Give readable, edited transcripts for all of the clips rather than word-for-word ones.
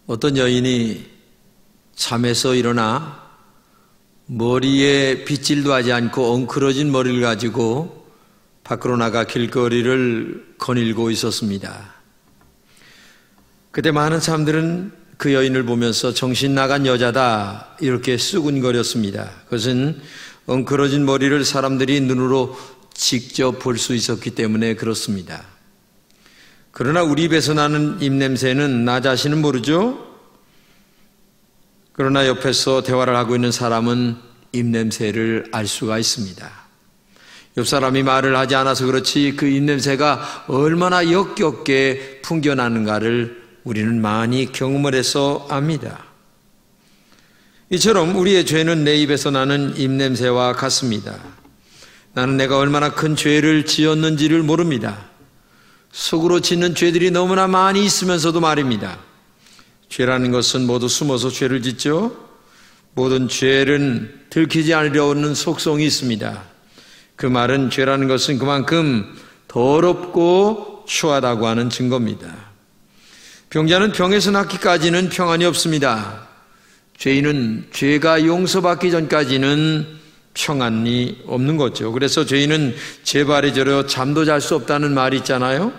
어떤 여인이 잠에서 일어나 머리에 빗질도 하지 않고 엉클어진 머리를 가지고 밖으로 나가 길거리를 거닐고 있었습니다. 그때 많은 사람들은 그 여인을 보면서 정신 나간 여자다 이렇게 수군거렸습니다. 그것은 엉클어진 머리를 사람들이 눈으로 직접 볼 수 있었기 때문에 그렇습니다. 그러나 우리 입에서 나는 입냄새는 나 자신은 모르죠? 그러나 옆에서 대화를 하고 있는 사람은 입냄새를 알 수가 있습니다. 옆 사람이 말을 하지 않아서 그렇지 그 입냄새가 얼마나 역겹게 풍겨나는가를 우리는 많이 경험을 해서 압니다. 이처럼 우리의 죄는 내 입에서 나는 입냄새와 같습니다. 나는 내가 얼마나 큰 죄를 지었는지를 모릅니다. 속으로 짓는 죄들이 너무나 많이 있으면서도 말입니다. 죄라는 것은 모두 숨어서 죄를 짓죠. 모든 죄는 들키지 않으려는 속성이 있습니다. 그 말은 죄라는 것은 그만큼 더럽고 추하다고 하는 증거입니다. 병자는 병에서 낫기까지는 평안이 없습니다. 죄인은 죄가 용서받기 전까지는 평안이 없는 거죠. 그래서 죄인은 재발이 저려 잠도 잘 수 없다는 말이 있잖아요.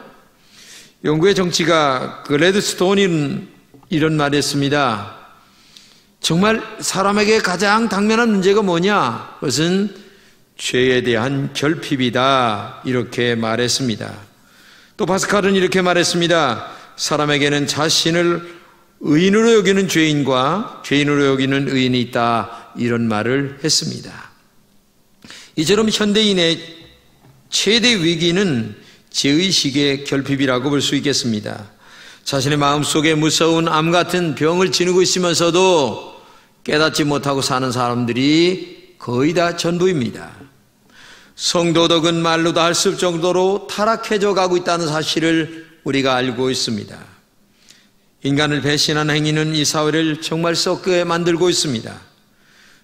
영국의 정치가 글래드스톤이 이런 말을 했습니다. 정말 사람에게 가장 당면한 문제가 뭐냐? 그것은 죄에 대한 결핍이다. 이렇게 말했습니다. 또 파스칼은 이렇게 말했습니다. 사람에게는 자신을 의인으로 여기는 죄인과 죄인으로 여기는 의인이 있다. 이런 말을 했습니다. 이처럼 현대인의 최대 위기는 죄의식의 결핍이라고 볼 수 있겠습니다. 자신의 마음속에 무서운 암 같은 병을 지니고 있으면서도 깨닫지 못하고 사는 사람들이 거의 다 전부입니다. 성도덕은 말로도 할 수 없을 정도로 타락해져 가고 있다는 사실을 우리가 알고 있습니다. 인간을 배신하는 행위는 이 사회를 정말 썩게 만들고 있습니다.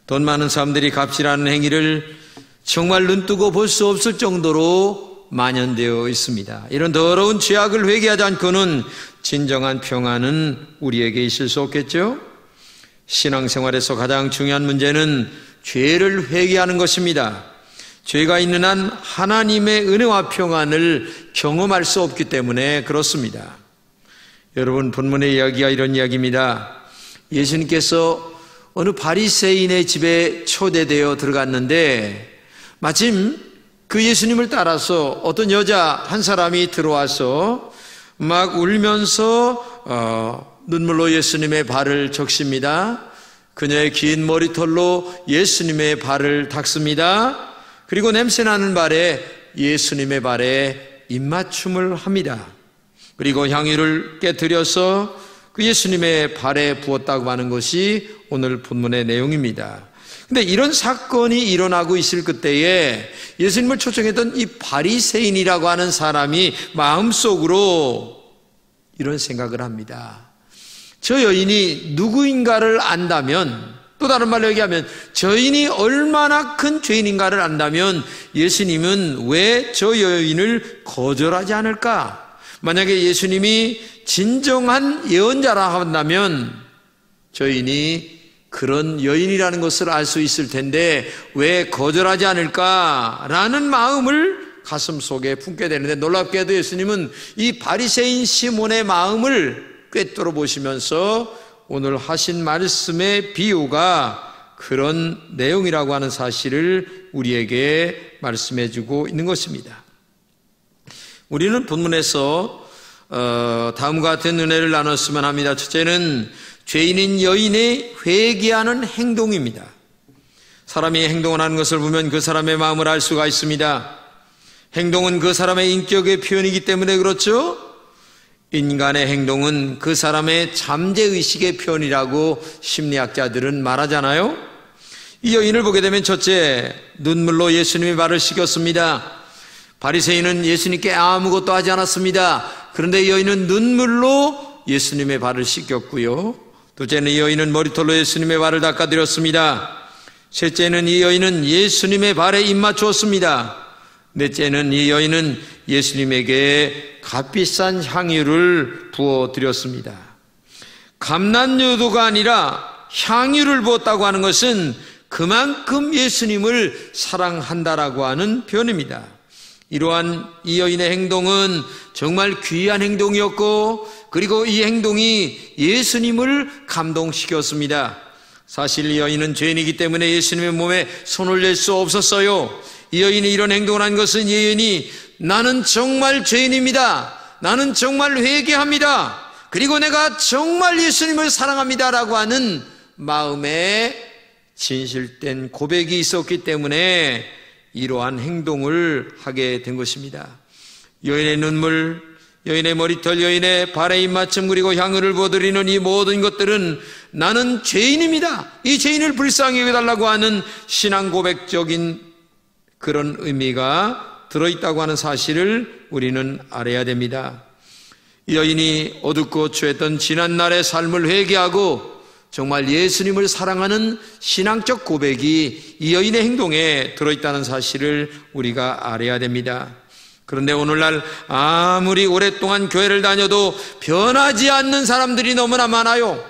돈 많은 사람들이 갑질하는 행위를 정말 눈뜨고 볼 수 없을 정도로 만연되어 있습니다. 이런 더러운 죄악을 회개하지 않고는 진정한 평안은 우리에게 있을 수 없겠죠? 신앙생활에서 가장 중요한 문제는 죄를 회개하는 것입니다. 죄가 있는 한 하나님의 은혜와 평안을 경험할 수 없기 때문에 그렇습니다. 여러분, 본문의 이야기가 이런 이야기입니다. 예수님께서 어느 바리새인의 집에 초대되어 들어갔는데 마침 그 예수님을 따라서 어떤 여자 한 사람이 들어와서 막 울면서 눈물로 예수님의 발을 적십니다. 그녀의 긴 머리털로 예수님의 발을 닦습니다. 그리고 냄새나는 발에 예수님의 발에 입맞춤을 합니다. 그리고 향유를 깨뜨려서 그 예수님의 발에 부었다고 하는 것이 오늘 본문의 내용입니다. 근데 이런 사건이 일어나고 있을 그때에 예수님을 초청했던 이 바리새인이라고 하는 사람이 마음속으로 이런 생각을 합니다. 저 여인이 누구인가를 안다면, 또 다른 말로 얘기하면 저 여인이 얼마나 큰 죄인인가를 안다면 예수님은 왜 저 여인을 거절하지 않을까? 만약에 예수님이 진정한 예언자라 한다면 저 여인이 그런 여인이라는 것을 알 수 있을 텐데 왜 거절하지 않을까라는 마음을 가슴속에 품게 되는데, 놀랍게도 예수님은 이 바리새인 시몬의 마음을 꿰뚫어 보시면서 오늘 하신 말씀의 비유가 그런 내용이라고 하는 사실을 우리에게 말씀해 주고 있는 것입니다. 우리는 본문에서 다음과 같은 은혜를 나눴으면 합니다. 첫째는 죄인인 여인의 회개하는 행동입니다. 사람이 행동을 하는 것을 보면 그 사람의 마음을 알 수가 있습니다. 행동은 그 사람의 인격의 표현이기 때문에 그렇죠. 인간의 행동은 그 사람의 잠재의식의 표현이라고 심리학자들은 말하잖아요. 이 여인을 보게 되면 첫째, 눈물로 예수님의 발을 씻겼습니다. 바리새인은 예수님께 아무것도 하지 않았습니다. 그런데 이 여인은 눈물로 예수님의 발을 씻겼고요. 둘째는 이 여인은 머리털로 예수님의 발을 닦아드렸습니다. 셋째는 이 여인은 예수님의 발에 입맞추었습니다. 넷째는 이 여인은 예수님에게 값비싼 향유를 부어드렸습니다. 감난유도가 아니라 향유를 부었다고 하는 것은 그만큼 예수님을 사랑한다라고 하는 표현입니다. 이러한 이 여인의 행동은 정말 귀한 행동이었고, 그리고 이 행동이 예수님을 감동시켰습니다. 사실 이 여인은 죄인이기 때문에 예수님의 몸에 손을 댈 수 없었어요. 이 여인이 이런 행동을 한 것은 이 여인이 나는 정말 죄인입니다, 나는 정말 회개합니다, 그리고 내가 정말 예수님을 사랑합니다 라고 하는 마음에 진실된 고백이 있었기 때문에 이러한 행동을 하게 된 것입니다. 여인의 눈물, 여인의 머리털, 여인의 발의 입맞춤, 그리고 향유를 부어드리는 이 모든 것들은 나는 죄인입니다, 이 죄인을 불쌍히 여겨달라고 하는 신앙 고백적인 그런 의미가 들어있다고 하는 사실을 우리는 알아야 됩니다. 이 여인이 어둡고 추했던 지난날의 삶을 회개하고 정말 예수님을 사랑하는 신앙적 고백이 이 여인의 행동에 들어있다는 사실을 우리가 알아야 됩니다. 그런데 오늘날 아무리 오랫동안 교회를 다녀도 변하지 않는 사람들이 너무나 많아요.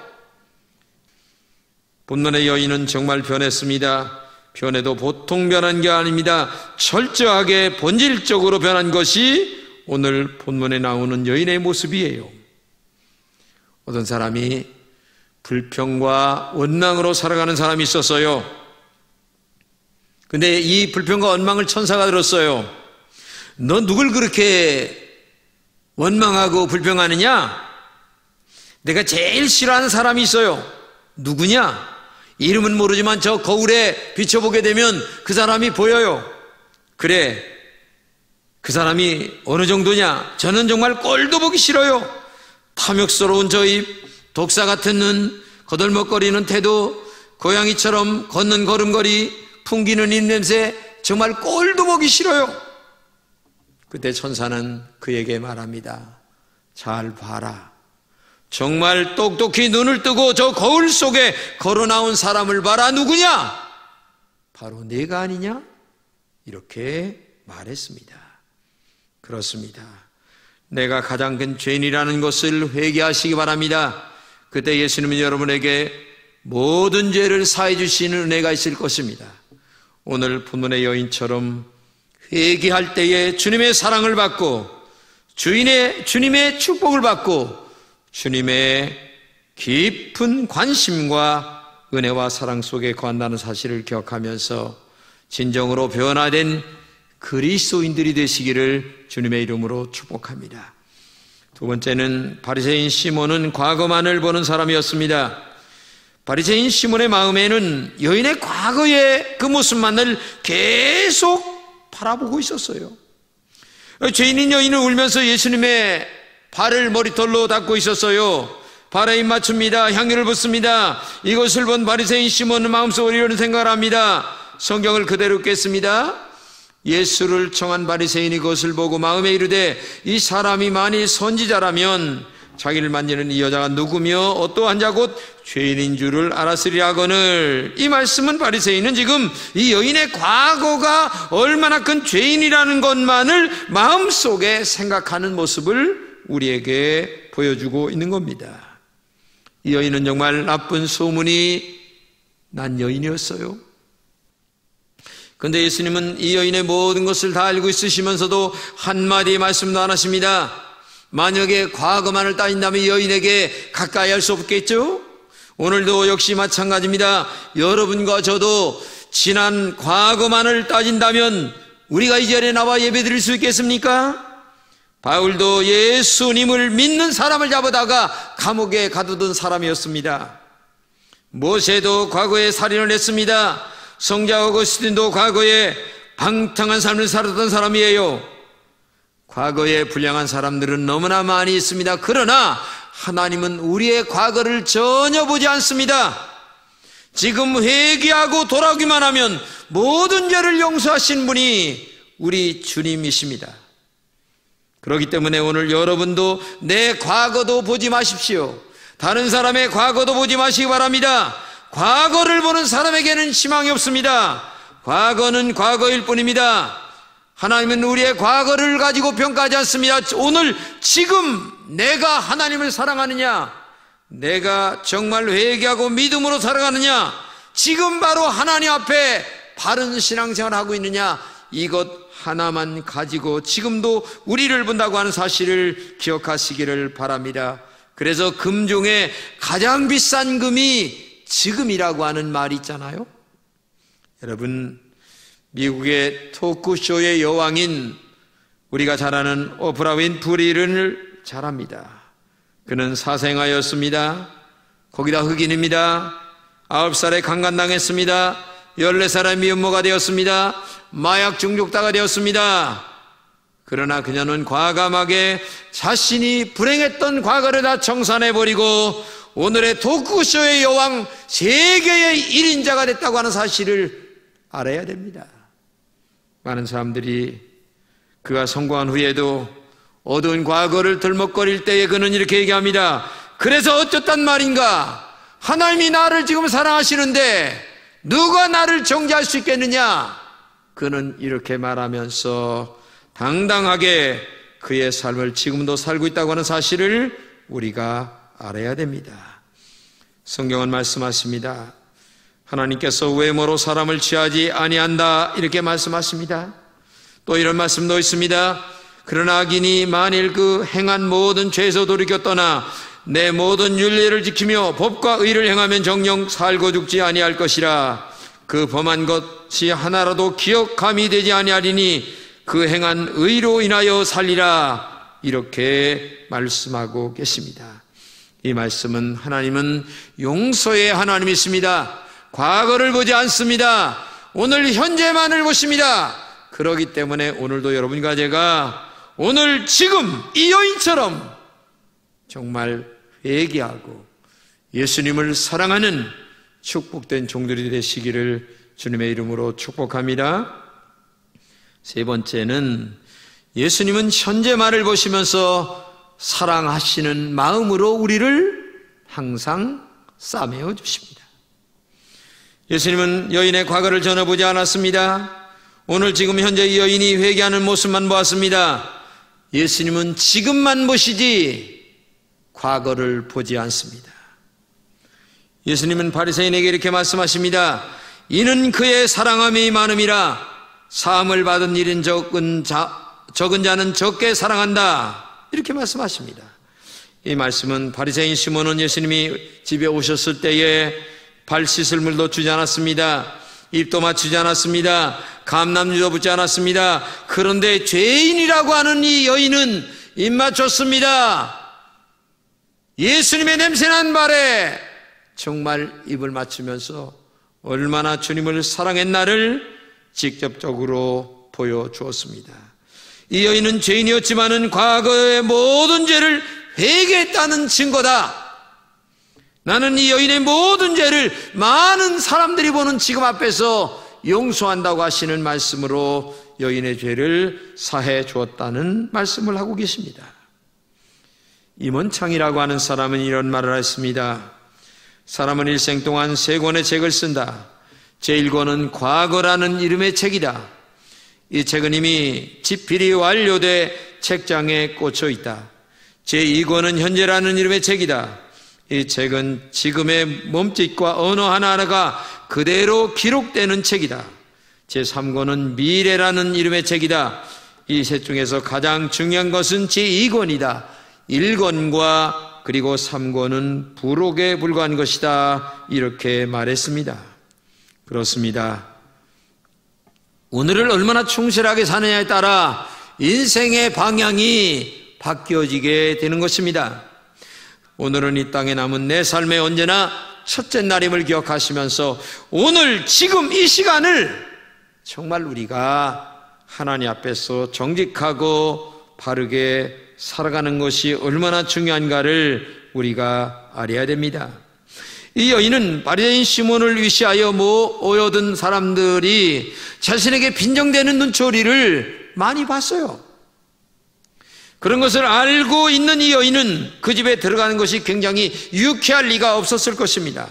본문의 여인은 정말 변했습니다. 변해도 보통 변한 게 아닙니다. 철저하게 본질적으로 변한 것이 오늘 본문에 나오는 여인의 모습이에요. 어떤 사람이 불평과 원망으로 살아가는 사람이 있었어요. 근데 이 불평과 원망을 천사가 들었어요. 너 누굴 그렇게 원망하고 불평하느냐? 내가 제일 싫어하는 사람이 있어요. 누구냐? 이름은 모르지만 저 거울에 비춰보게 되면 그 사람이 보여요. 그래, 그 사람이 어느 정도냐? 저는 정말 꼴도 보기 싫어요. 탐욕스러운 저 입, 독사 같은 눈, 거들먹거리는 태도, 고양이처럼 걷는 걸음걸이, 풍기는 입냄새, 정말 꼴도 보기 싫어요. 그때 천사는 그에게 말합니다. 잘 봐라. 정말 똑똑히 눈을 뜨고 저 거울 속에 걸어 나온 사람을 봐라. 누구냐? 바로 네가 아니냐? 이렇게 말했습니다. 그렇습니다. 내가 가장 큰 죄인이라는 것을 회개하시기 바랍니다. 그때 예수님은 여러분에게 모든 죄를 사해 주시는 은혜가 있을 것입니다. 오늘 본문의 여인처럼 회개할 때에 주님의 사랑을 받고 주님의 축복을 받고 주님의 깊은 관심과 은혜와 사랑 속에 거한다는 사실을 기억하면서 진정으로 변화된 그리스도인들이 되시기를 주님의 이름으로 축복합니다. 두 번째는 바리새인 시몬은 과거만을 보는 사람이었습니다. 바리새인 시몬의 마음에는 여인의 과거의 그 모습만을 계속 바라보고 있었어요. 죄인인 여인은 울면서 예수님의 발을 머리털로 닦고 있었어요. 발에 입 맞춥니다. 향유를 붓습니다. 이것을 본 바리새인 시몬은 마음속으로 이런 생각을 합니다. 성경을 그대로 읽겠습니다. 예수를 청한 바리새인이 그것을 보고 마음에 이르되 이 사람이 만일 선지자라면 자기를 만지는 이 여자가 누구며 어떠한 자 곧 죄인인 줄을 알았으리라 하거늘. 이 말씀은 바리새인은 지금 이 여인의 과거가 얼마나 큰 죄인이라는 것만을 마음속에 생각하는 모습을 우리에게 보여주고 있는 겁니다. 이 여인은 정말 나쁜 소문이 난 여인이었어요. 그런데 예수님은 이 여인의 모든 것을 다 알고 있으시면서도 한마디 말씀도 안 하십니다. 만약에 과거만을 따진다면 이 여인에게 가까이 할 수 없겠죠? 오늘도 역시 마찬가지입니다. 여러분과 저도 지난 과거만을 따진다면 우리가 이 자리에 나와 예배드릴 수 있겠습니까? 바울도 예수님을 믿는 사람을 잡아다가 감옥에 가두던 사람이었습니다. 모세도 과거에 살인을 했습니다. 성자 어거스틴도 과거에 방탕한 삶을 살았던 사람이에요. 과거에 불량한 사람들은 너무나 많이 있습니다. 그러나 하나님은 우리의 과거를 전혀 보지 않습니다. 지금 회개하고 돌아오기만 하면 모든 죄를 용서하신 분이 우리 주님이십니다. 그렇기 때문에 오늘 여러분도 내 과거도 보지 마십시오. 다른 사람의 과거도 보지 마시기 바랍니다. 과거를 보는 사람에게는 희망이 없습니다. 과거는 과거일 뿐입니다. 하나님은 우리의 과거를 가지고 평가하지 않습니다. 오늘 지금 내가 하나님을 사랑하느냐, 내가 정말 회개하고 믿음으로 살아가느냐, 지금 바로 하나님 앞에 바른 신앙생활을 하고 있느냐, 이것 하나만 가지고 지금도 우리를 본다고 하는 사실을 기억하시기를 바랍니다. 그래서 금 중에 가장 비싼 금이 지금이라고 하는 말이 있잖아요. 여러분, 미국의 토크쇼의 여왕인 우리가 잘 아는 오프라 윈프리를 잘 압니다. 그는 사생아였습니다. 거기다 흑인입니다. 9살에 강간당했습니다. 14살에 미혼모가 되었습니다. 마약 중독자가 되었습니다. 그러나 그녀는 과감하게 자신이 불행했던 과거를 다 청산해버리고 오늘의 토크쇼의 여왕, 세계의 1인자가 됐다고 하는 사실을 알아야 됩니다. 많은 사람들이 그가 성공한 후에도 어두운 과거를 들먹거릴 때에 그는 이렇게 얘기합니다. 그래서 어쩌단 말인가? 하나님이 나를 지금 사랑하시는데 누가 나를 정죄할 수 있겠느냐? 그는 이렇게 말하면서 당당하게 그의 삶을 지금도 살고 있다고 하는 사실을 우리가 알아야 됩니다. 성경은 말씀하십니다. 하나님께서 외모로 사람을 취하지 아니한다, 이렇게 말씀하십니다. 또 이런 말씀도 있습니다. 그러나 악인이 만일 그 행한 모든 죄에서 돌이켜 떠나 내 모든 율례를 지키며 법과 의를 행하면 정녕 살고 죽지 아니할 것이라. 그 범한 것이 하나라도 기억함이 되지 아니하리니 그 행한 의로 인하여 살리라, 이렇게 말씀하고 계십니다. 이 말씀은 하나님은 용서의 하나님이십니다. 과거를 보지 않습니다. 오늘 현재만을 보십니다. 그렇기 때문에 오늘도 여러분과 제가 오늘 지금 이 여인처럼 정말 회개하고 예수님을 사랑하는 축복된 종들이 되시기를 주님의 이름으로 축복합니다. 세 번째는 예수님은 현재만을 보시면서 사랑하시는 마음으로 우리를 항상 싸매어 주십니다. 예수님은 여인의 과거를 전해보지 않았습니다. 오늘 지금 현재 이 여인이 회개하는 모습만 보았습니다. 예수님은 지금만 보시지 과거를 보지 않습니다. 예수님은 바리새인에게 이렇게 말씀하십니다. 이는 그의 사랑함이 많음이라 사함을 받은 일인 적은 자는 적게 사랑한다, 이렇게 말씀하십니다. 이 말씀은 바리새인 시몬은 예수님이 집에 오셨을 때에 발 씻을 물도 주지 않았습니다. 입도 맞추지 않았습니다. 감람유도 붓지 않았습니다. 그런데 죄인이라고 하는 이 여인은 입 맞췄습니다. 예수님의 냄새난 발에 정말 입을 맞추면서 얼마나 주님을 사랑했나를 직접적으로 보여주었습니다. 이 여인은 죄인이었지만은 과거의 모든 죄를 회개했다는 증거다. 나는 이 여인의 모든 죄를 많은 사람들이 보는 지금 앞에서 용서한다고 하시는 말씀으로 여인의 죄를 사해 주었다는 말씀을 하고 계십니다. 임원창이라고 하는 사람은 이런 말을 했습니다. 사람은 일생 동안 3권의 책을 쓴다. 제1권은 과거라는 이름의 책이다. 이 책은 이미 집필이 완료돼 책장에 꽂혀 있다. 제2권은 현재라는 이름의 책이다. 이 책은 지금의 몸짓과 언어 하나하나가 그대로 기록되는 책이다. 제3권은 미래라는 이름의 책이다. 이 셋 중에서 가장 중요한 것은 제2권이다. 1권과 그리고 3권은 부록에 불과한 것이다, 이렇게 말했습니다. 그렇습니다. 오늘을 얼마나 충실하게 사느냐에 따라 인생의 방향이 바뀌어지게 되는 것입니다. 오늘은 이 땅에 남은 내 삶에 언제나 첫째 날임을 기억하시면서 오늘 지금 이 시간을 정말 우리가 하나님 앞에서 정직하고 바르게 살아가는 것이 얼마나 중요한가를 우리가 알아야 됩니다. 이 여인은 바리새인 시몬을 위시하여 모여든 사람들이 자신에게 빈정대는 눈초리를 많이 봤어요. 그런 것을 알고 있는 이 여인은 그 집에 들어가는 것이 굉장히 유쾌할 리가 없었을 것입니다.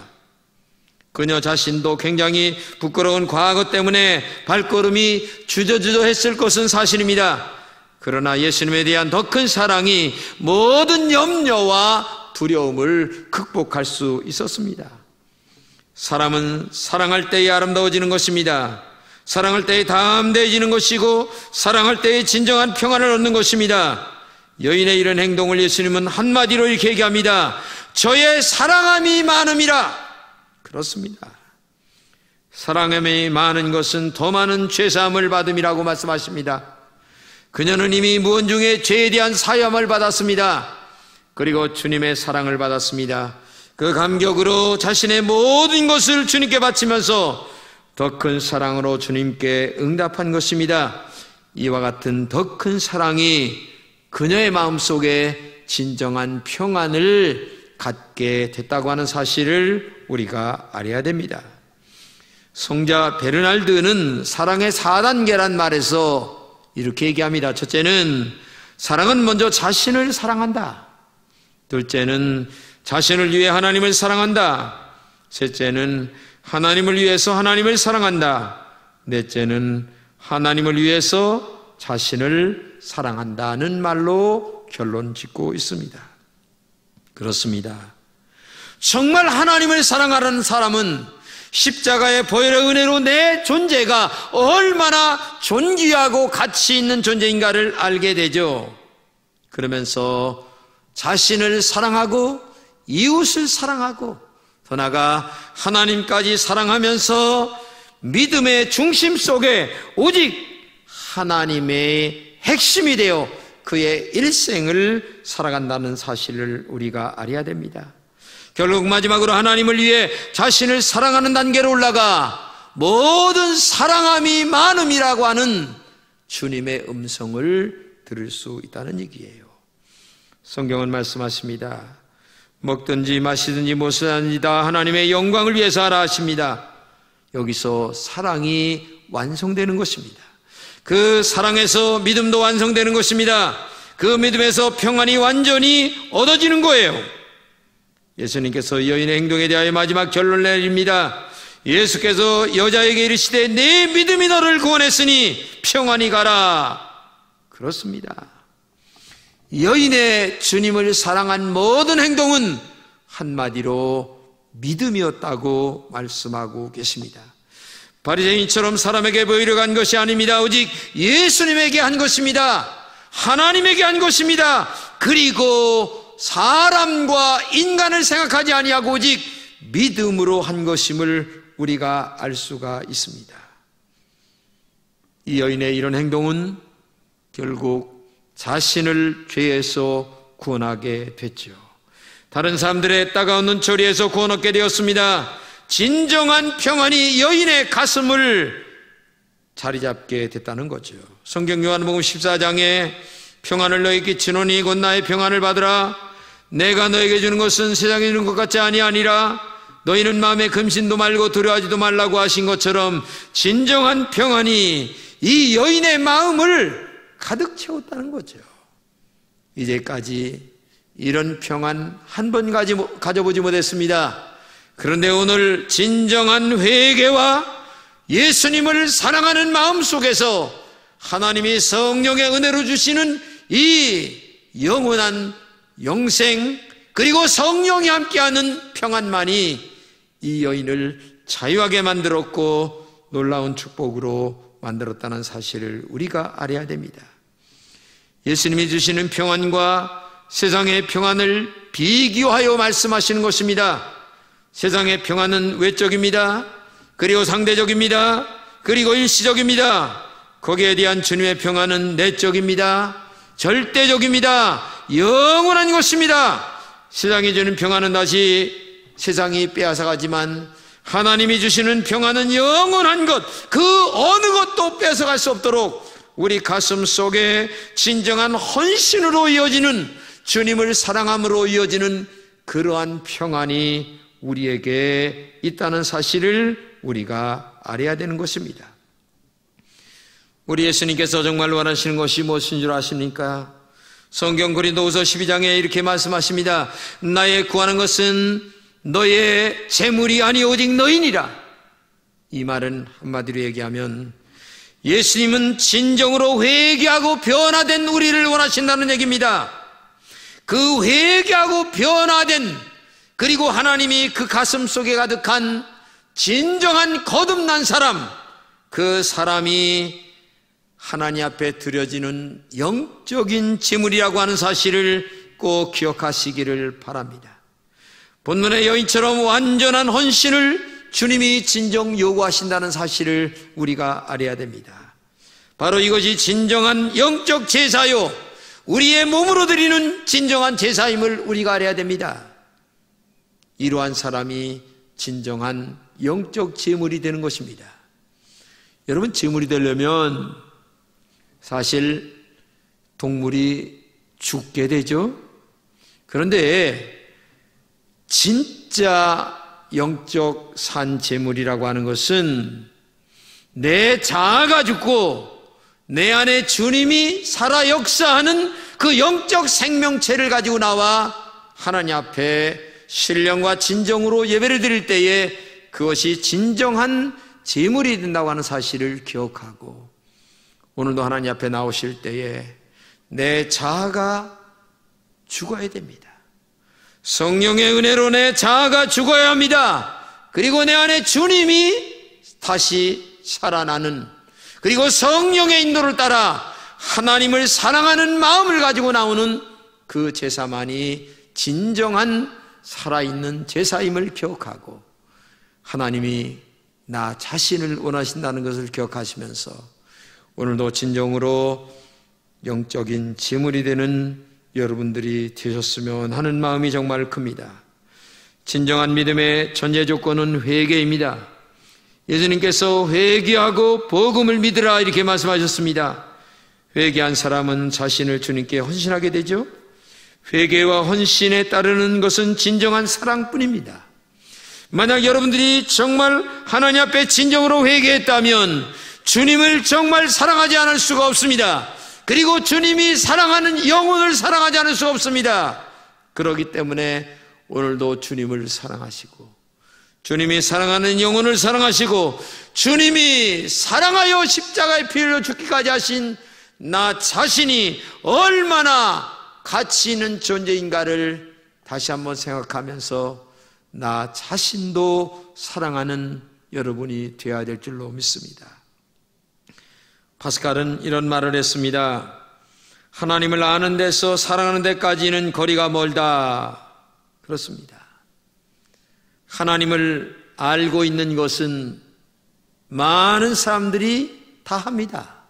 그녀 자신도 굉장히 부끄러운 과거 때문에 발걸음이 주저주저했을 것은 사실입니다. 그러나 예수님에 대한 더 큰 사랑이 모든 염려와 두려움을 극복할 수 있었습니다. 사람은 사랑할 때에 아름다워지는 것입니다. 사랑할 때에 담대해지는 것이고 사랑할 때에 진정한 평안을 얻는 것입니다. 여인의 이런 행동을 예수님은 한마디로 이렇게 얘기합니다. 저의 사랑함이 많음이라. 그렇습니다. 사랑함이 많은 것은 더 많은 죄사함을 받음이라고 말씀하십니다. 그녀는 이미 무언중에 죄에 대한 사함을 받았습니다. 그리고 주님의 사랑을 받았습니다. 그 감격으로 자신의 모든 것을 주님께 바치면서 더 큰 사랑으로 주님께 응답한 것입니다. 이와 같은 더 큰 사랑이 그녀의 마음속에 진정한 평안을 갖게 됐다고 하는 사실을 우리가 알아야 됩니다. 성자 베르날드는 사랑의 4단계란 말에서 이렇게 얘기합니다. 첫째는 사랑은 먼저 자신을 사랑한다. 둘째는 자신을 위해 하나님을 사랑한다. 셋째는 하나님을 위해서 하나님을 사랑한다. 넷째는 하나님을 위해서 자신을 사랑한다는 말로 결론 짓고 있습니다. 그렇습니다. 정말 하나님을 사랑하는 사람은 십자가의 보혈의 은혜로 내 존재가 얼마나 존귀하고 가치 있는 존재인가를 알게 되죠. 그러면서 자신을 사랑하고 이웃을 사랑하고 더 나아가 하나님까지 사랑하면서 믿음의 중심 속에 오직 하나님의 핵심이 되어 그의 일생을 살아간다는 사실을 우리가 알아야 됩니다. 결국 마지막으로 하나님을 위해 자신을 사랑하는 단계로 올라가 모든 사랑함이 많음이라고 하는 주님의 음성을 들을 수 있다는 얘기예요. 성경은 말씀하십니다. 먹든지 마시든지 무엇을 하든지 다 하나님의 영광을 위해서 하라 하십니다. 여기서 사랑이 완성되는 것입니다. 그 사랑에서 믿음도 완성되는 것입니다. 그 믿음에서 평안이 완전히 얻어지는 거예요. 예수님께서 여인의 행동에 대하여 마지막 결론을 내립니다. 예수께서 여자에게 이르시되 내 믿음이 너를 구원했으니 평안히 가라. 그렇습니다. 여인의 주님을 사랑한 모든 행동은 한마디로 믿음이었다고 말씀하고 계십니다. 바리새인처럼 사람에게 보이려고 한 것이 아닙니다. 오직 예수님에게 한 것입니다. 하나님에게 한 것입니다. 그리고 사람과 인간을 생각하지 아니하고 오직 믿음으로 한 것임을 우리가 알 수가 있습니다. 이 여인의 이런 행동은 결국 자신을 죄에서 구원하게 됐죠. 다른 사람들의 따가운 눈초리에서 구원 얻게 되었습니다. 진정한 평안이 여인의 가슴을 자리 잡게 됐다는 거죠. 성경 요한복음 14장에 평안을 너에게 끼치노니 곧 나의 평안을 받으라. 내가 너에게 주는 것은 세상에 주는 것 같지 아니하니라. 너희는 마음에 금신도 말고 두려워하지도 말라고 하신 것처럼 진정한 평안이 이 여인의 마음을 가득 채웠다는 거죠. 이제까지 이런 평안 한 번 가져보지 못했습니다. 그런데 오늘 진정한 회개와 예수님을 사랑하는 마음 속에서 하나님이 성령의 은혜로 주시는 이 영원한 영생 그리고 성령이 함께하는 평안만이 이 여인을 자유하게 만들었고 놀라운 축복으로 만들었다는 사실을 우리가 알아야 됩니다. 예수님이 주시는 평안과 세상의 평안을 비교하여 말씀하시는 것입니다. 세상의 평안은 외적입니다. 그리고 상대적입니다. 그리고 일시적입니다. 거기에 대한 주님의 평안은 내적입니다. 절대적입니다. 영원한 것입니다. 세상이 주는 평안은 다시 세상이 빼앗아가지만 하나님이 주시는 평안은 영원한 것, 그 어느 것도 뺏어갈 수 없도록 우리 가슴 속에 진정한 헌신으로 이어지는 주님을 사랑함으로 이어지는 그러한 평안이 우리에게 있다는 사실을 우리가 알아야 되는 것입니다. 우리 예수님께서 정말 원하시는 것이 무엇인 줄 아십니까? 성경 고린도후서 12장에 이렇게 말씀하십니다. 나의 구하는 것은 너의 재물이 아니 오직 너이니라. 이 말은 한마디로 얘기하면 예수님은 진정으로 회개하고 변화된 우리를 원하신다는 얘기입니다. 그 회개하고 변화된, 그리고 하나님이 그 가슴 속에 가득한 진정한 거듭난 사람, 그 사람이 하나님 앞에 드려지는 영적인 제물이라고 하는 사실을 꼭 기억하시기를 바랍니다. 본문의 여인처럼 완전한 헌신을 주님이 진정 요구하신다는 사실을 우리가 알아야 됩니다. 바로 이것이 진정한 영적 제사요, 우리의 몸으로 드리는 진정한 제사임을 우리가 알아야 됩니다. 이러한 사람이 진정한 영적 제물이 되는 것입니다. 여러분, 제물이 되려면 사실 동물이 죽게 되죠. 그런데 진짜 영적 산 제물이라고 하는 것은 내 자아가 죽고 내 안에 주님이 살아 역사하는 그 영적 생명체를 가지고 나와 하나님 앞에 신령과 진정으로 예배를 드릴 때에 그것이 진정한 제물이 된다고 하는 사실을 기억하고, 오늘도 하나님 앞에 나오실 때에 내 자아가 죽어야 됩니다. 성령의 은혜로 내 자아가 죽어야 합니다. 그리고 내 안에 주님이 다시 살아나는, 그리고 성령의 인도를 따라 하나님을 사랑하는 마음을 가지고 나오는 그 제사만이 진정한 살아있는 제사임을 기억하고, 하나님이 나 자신을 원하신다는 것을 기억하시면서 오늘도 진정으로 영적인 제물이 되는 여러분들이 되셨으면 하는 마음이 정말 큽니다. 진정한 믿음의 전제 조건은 회개입니다. 예수님께서 회개하고 복음을 믿으라 이렇게 말씀하셨습니다. 회개한 사람은 자신을 주님께 헌신하게 되죠. 회개와 헌신에 따르는 것은 진정한 사랑뿐입니다. 만약 여러분들이 정말 하나님 앞에 진정으로 회개했다면 주님을 정말 사랑하지 않을 수가 없습니다. 그리고 주님이 사랑하는 영혼을 사랑하지 않을 수가 없습니다. 그렇기 때문에 오늘도 주님을 사랑하시고, 주님이 사랑하는 영혼을 사랑하시고, 주님이 사랑하여 십자가에 피 흘려 죽기까지 하신 나 자신이 얼마나 가치 있는 존재인가를 다시 한번 생각하면서 나 자신도 사랑하는 여러분이 되어야 될 줄로 믿습니다. 파스칼은 이런 말을 했습니다. 하나님을 아는 데서 사랑하는 데까지는 거리가 멀다. 그렇습니다. 하나님을 알고 있는 것은 많은 사람들이 다 합니다.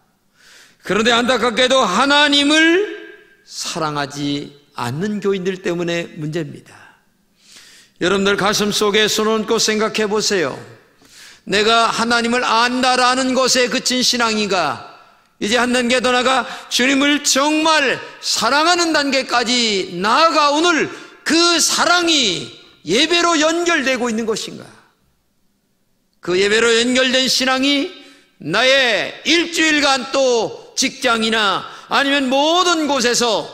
그런데 안타깝게도 하나님을 사랑하지 않는 교인들 때문에 문제입니다. 여러분들 가슴 속에 손 얹고 생각해 보세요. 내가 하나님을 안다라는 것에 그친 신앙인가? 이제 한 단계 더 나아가 주님을 정말 사랑하는 단계까지 나아가 오늘 그 사랑이 예배로 연결되고 있는 것인가? 그 예배로 연결된 신앙이 나의 일주일간 또 직장이나 아니면 모든 곳에서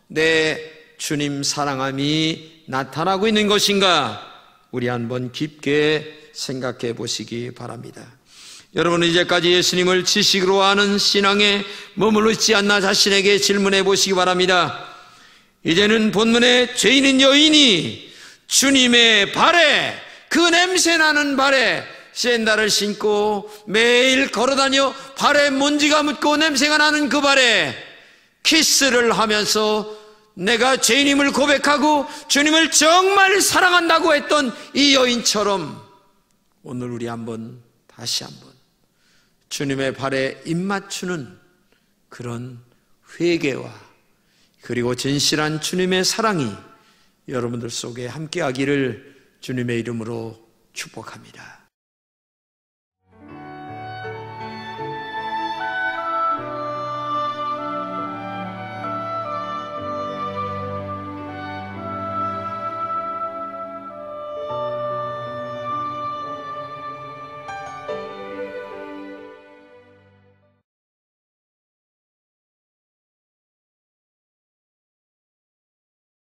내 주님 사랑함이 나타나고 있는 것인가? 우리 한번 깊게 생각해 보시기 바랍니다. 여러분은 이제까지 예수님을 지식으로 아는 신앙에 머물러 있지 않나 자신에게 질문해 보시기 바랍니다. 이제는 본문의 죄인인 여인이 주님의 발에, 그 냄새나는 발에 샌들을 신고 매일 걸어다녀 발에 먼지가 묻고 냄새가 나는 그 발에 키스를 하면서 내가 죄인임을 고백하고 주님을 정말 사랑한다고 했던 이 여인처럼 오늘 우리 다시 한번 주님의 발에 입맞추는 그런 회개와 그리고 진실한 주님의 사랑이 여러분들 속에 함께하기를 주님의 이름으로 축복합니다.